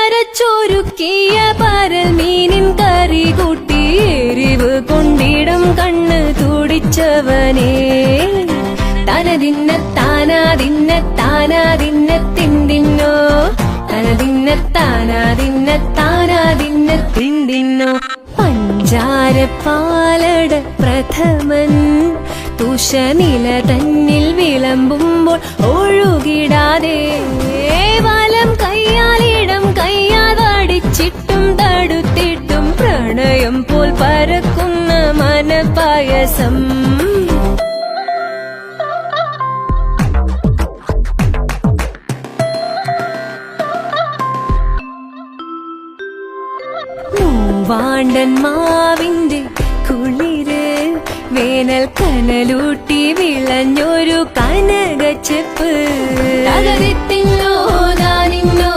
മുളകരച്ചൊരുക്കിയ പരൽ മീനിൻ കറി കൂട്ടി എരിവ് കൊണ്ടിടം കണ്ണ് തുടിച്ചവനേ തനതിന്ന താനാതിന്ന താനാതിന്ന തിന്തിന്നോ തനതിന്ന താനാതിന്ന താനാതിന്ന തിന്തിന്നോ പഞ്ചാരപ്പാലട പ്രഥമൻ തുഷനില തന്നിൽ വിളമ്പുമ്പോൾ ഒഴുകിടാതെ വലം കയ്യാലിടം കയ്യാൽ വടിച്ചിട്ടും തടുത്തിട്ടും പ്രണയം പോൽ പരക്കുന്ന മനപായസം വാണ്ടൻ മാവിന്റെ കുളിര് വേനൽ കനലൂട്ടി വിളഞ്ഞൊരു കനകച്ചെപ്പ് തകതിത്തിന്നോ താനിന്നോ